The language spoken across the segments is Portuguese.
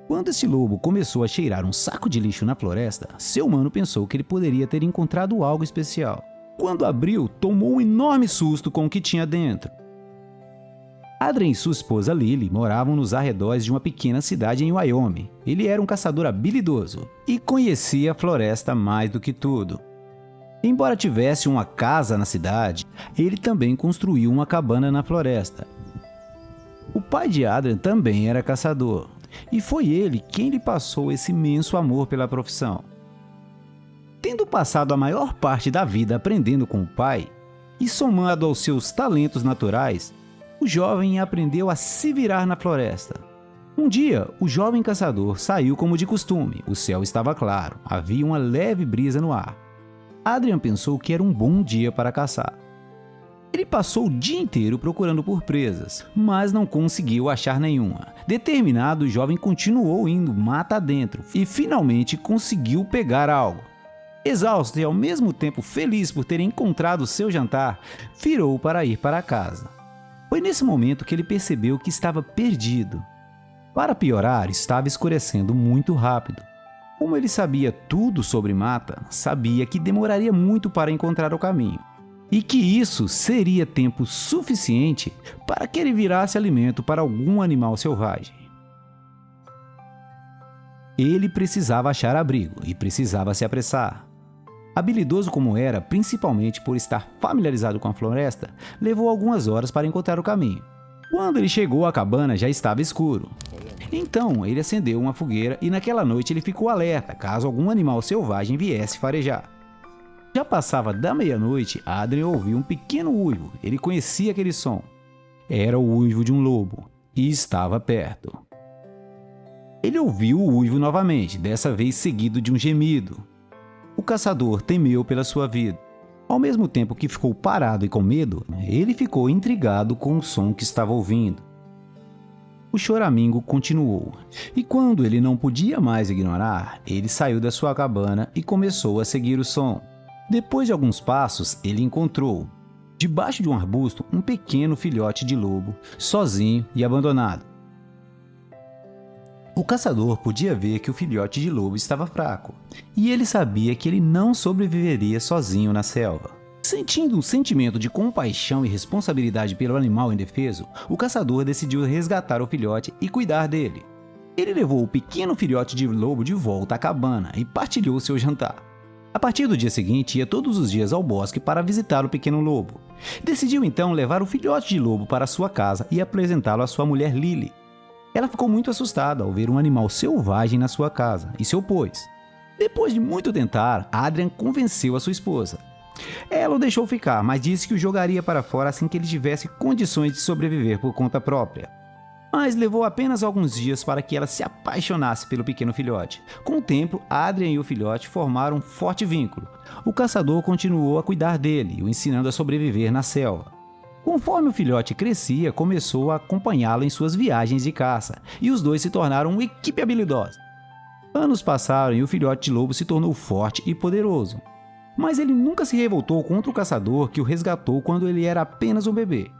Quando esse lobo começou a cheirar um saco de lixo na floresta, seu mano pensou que ele poderia ter encontrado algo especial. Quando abriu, tomou um enorme susto com o que tinha dentro. Adrian e sua esposa Lily moravam nos arredores de uma pequena cidade em Wyoming. Ele era um caçador habilidoso e conhecia a floresta mais do que tudo. Embora tivesse uma casa na cidade, ele também construiu uma cabana na floresta. O pai de Adrian também era caçador, e foi ele quem lhe passou esse imenso amor pela profissão. Tendo passado a maior parte da vida aprendendo com o pai, e somado aos seus talentos naturais, o jovem aprendeu a se virar na floresta. Um dia, o jovem caçador saiu como de costume. O céu estava claro, havia uma leve brisa no ar. Adrian pensou que era um bom dia para caçar. Ele passou o dia inteiro procurando por presas, mas não conseguiu achar nenhuma. Determinado, o jovem continuou indo mata adentro e finalmente conseguiu pegar algo. Exausto e ao mesmo tempo feliz por ter encontrado seu jantar, virou para ir para casa. Foi nesse momento que ele percebeu que estava perdido. Para piorar, estava escurecendo muito rápido. Como ele sabia tudo sobre mata, sabia que demoraria muito para encontrar o caminho. E que isso seria tempo suficiente para que ele virasse alimento para algum animal selvagem. Ele precisava achar abrigo e precisava se apressar. Habilidoso como era, principalmente por estar familiarizado com a floresta, levou algumas horas para encontrar o caminho. Quando ele chegou à cabana, já estava escuro. Então, ele acendeu uma fogueira e naquela noite ele ficou alerta caso algum animal selvagem viesse farejar. Já passava da meia-noite, Adrian ouviu um pequeno uivo. Ele conhecia aquele som. Era o uivo de um lobo e estava perto. Ele ouviu o uivo novamente, dessa vez seguido de um gemido. O caçador temeu pela sua vida. Ao mesmo tempo que ficou parado e com medo, ele ficou intrigado com o som que estava ouvindo. O choramingo continuou, e quando ele não podia mais ignorar, ele saiu da sua cabana e começou a seguir o som. Depois de alguns passos, ele encontrou, debaixo de um arbusto, um pequeno filhote de lobo, sozinho e abandonado. O caçador podia ver que o filhote de lobo estava fraco, e ele sabia que ele não sobreviveria sozinho na selva. Sentindo um sentimento de compaixão e responsabilidade pelo animal indefeso, o caçador decidiu resgatar o filhote e cuidar dele. Ele levou o pequeno filhote de lobo de volta à cabana e partilhou seu jantar. A partir do dia seguinte, ia todos os dias ao bosque para visitar o pequeno lobo. Decidiu então levar o filhote de lobo para sua casa e apresentá-lo à sua mulher Lily. Ela ficou muito assustada ao ver um animal selvagem na sua casa e se opôs. Depois de muito tentar, Adrian convenceu a sua esposa. Ela o deixou ficar, mas disse que o jogaria para fora assim que ele tivesse condições de sobreviver por conta própria. Mas levou apenas alguns dias para que ela se apaixonasse pelo pequeno filhote. Com o tempo, Adrian e o filhote formaram um forte vínculo. O caçador continuou a cuidar dele, o ensinando a sobreviver na selva. Conforme o filhote crescia, começou a acompanhá-lo em suas viagens de caça, e os dois se tornaram uma equipe habilidosa. Anos passaram e o filhote de lobo se tornou forte e poderoso. Mas ele nunca se revoltou contra o caçador que o resgatou quando ele era apenas um bebê.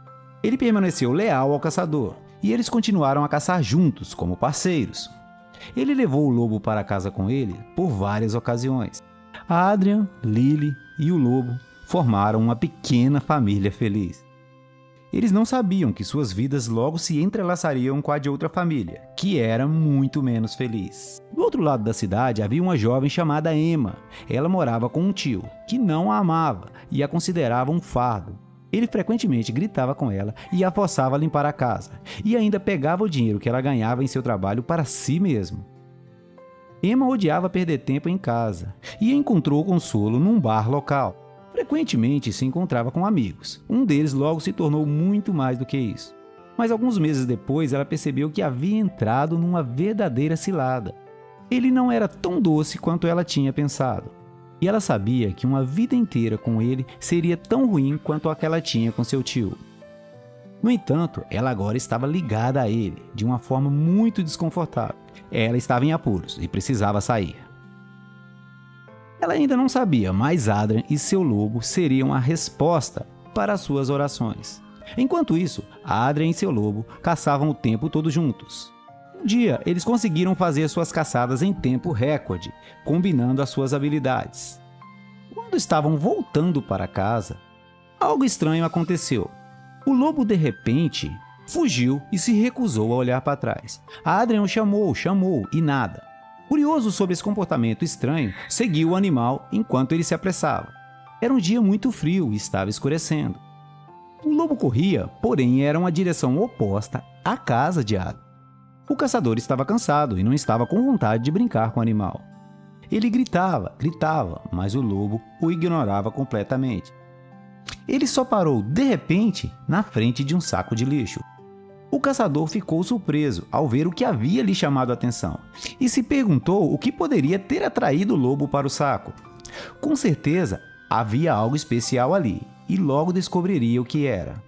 Ele permaneceu leal ao caçador, e eles continuaram a caçar juntos, como parceiros. Ele levou o lobo para casa com ele por várias ocasiões. Adrian, Lily e o lobo formaram uma pequena família feliz. Eles não sabiam que suas vidas logo se entrelaçariam com a de outra família, que era muito menos feliz. Do outro lado da cidade havia uma jovem chamada Emma. Ela morava com um tio, que não a amava e a considerava um fardo. Ele frequentemente gritava com ela e a forçava a limpar a casa, e ainda pegava o dinheiro que ela ganhava em seu trabalho para si mesmo. Emma odiava perder tempo em casa e encontrou consolo num bar local. Frequentemente se encontrava com amigos. Um deles logo se tornou muito mais do que isso. Mas alguns meses depois ela percebeu que havia entrado numa verdadeira cilada. Ele não era tão doce quanto ela tinha pensado. E ela sabia que uma vida inteira com ele seria tão ruim quanto a que ela tinha com seu tio. No entanto, ela agora estava ligada a ele, de uma forma muito desconfortável. Ela estava em apuros e precisava sair. Ela ainda não sabia, mas Adrian e seu lobo seriam a resposta para as suas orações. Enquanto isso, Adrian e seu lobo caçavam o tempo todo juntos. Um dia, eles conseguiram fazer suas caçadas em tempo recorde, combinando as suas habilidades. Quando estavam voltando para casa, algo estranho aconteceu. O lobo, de repente, fugiu e se recusou a olhar para trás. Adrian o chamou e nada. Curioso sobre esse comportamento estranho, seguiu o animal enquanto ele se apressava. Era um dia muito frio e estava escurecendo. O lobo corria, porém era uma direção oposta à casa de Adrian. O caçador estava cansado e não estava com vontade de brincar com o animal. Ele gritava, mas o lobo o ignorava completamente. Ele só parou de repente na frente de um saco de lixo. O caçador ficou surpreso ao ver o que havia lhe chamado a atenção e se perguntou o que poderia ter atraído o lobo para o saco. Com certeza, havia algo especial ali e logo descobriria o que era.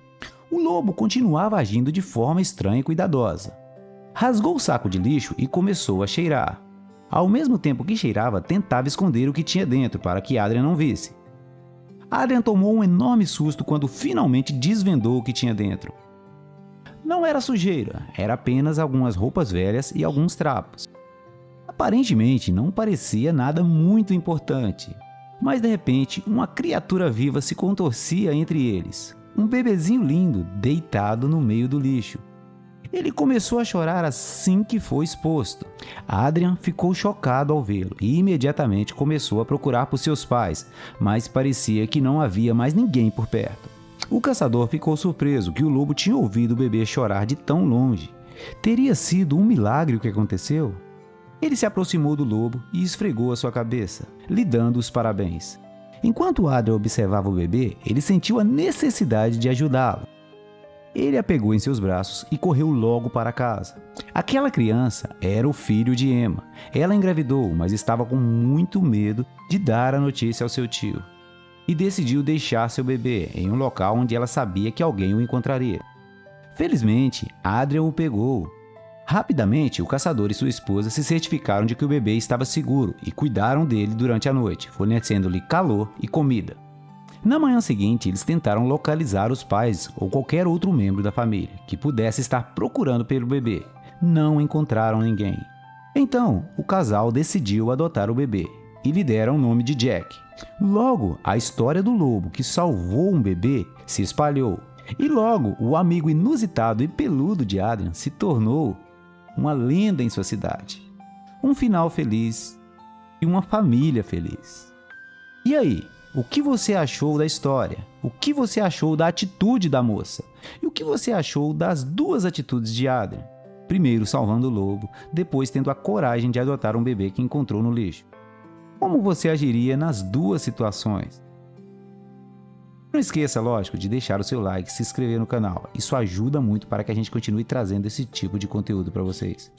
O lobo continuava agindo de forma estranha e cuidadosa. Rasgou o saco de lixo e começou a cheirar. Ao mesmo tempo que cheirava, tentava esconder o que tinha dentro para que Adrian não visse. Adrian tomou um enorme susto quando finalmente desvendou o que tinha dentro. Não era sujeira, era apenas algumas roupas velhas e alguns trapos. Aparentemente não parecia nada muito importante, mas de repente uma criatura viva se contorcia entre eles. Um bebezinho lindo deitado no meio do lixo. Ele começou a chorar assim que foi exposto. Adrian ficou chocado ao vê-lo e imediatamente começou a procurar por seus pais, mas parecia que não havia mais ninguém por perto. O caçador ficou surpreso que o lobo tinha ouvido o bebê chorar de tão longe. Teria sido um milagre o que aconteceu? Ele se aproximou do lobo e esfregou a sua cabeça, lhe dando os parabéns. Enquanto Adrian observava o bebê, ele sentiu a necessidade de ajudá-lo. Ele a pegou em seus braços e correu logo para casa. Aquela criança era o filho de Emma. Ela engravidou, mas estava com muito medo de dar a notícia ao seu tio. E decidiu deixar seu bebê em um local onde ela sabia que alguém o encontraria. Felizmente, Adrian o pegou. Rapidamente, o caçador e sua esposa se certificaram de que o bebê estava seguro e cuidaram dele durante a noite, fornecendo-lhe calor e comida. Na manhã seguinte, eles tentaram localizar os pais ou qualquer outro membro da família que pudesse estar procurando pelo bebê. Não encontraram ninguém. Então, o casal decidiu adotar o bebê e lhe deram o nome de Jack. Logo, a história do lobo que salvou um bebê se espalhou. E logo, o amigo inusitado e peludo de Adrian se tornou uma lenda em sua cidade. Um final feliz e uma família feliz. E aí? O que você achou da história? O que você achou da atitude da moça? E o que você achou das duas atitudes de Adrian? Primeiro salvando o lobo, depois tendo a coragem de adotar um bebê que encontrou no lixo. Como você agiria nas duas situações? Não esqueça, lógico, de deixar o seu like e se inscrever no canal. Isso ajuda muito para que a gente continue trazendo esse tipo de conteúdo para vocês.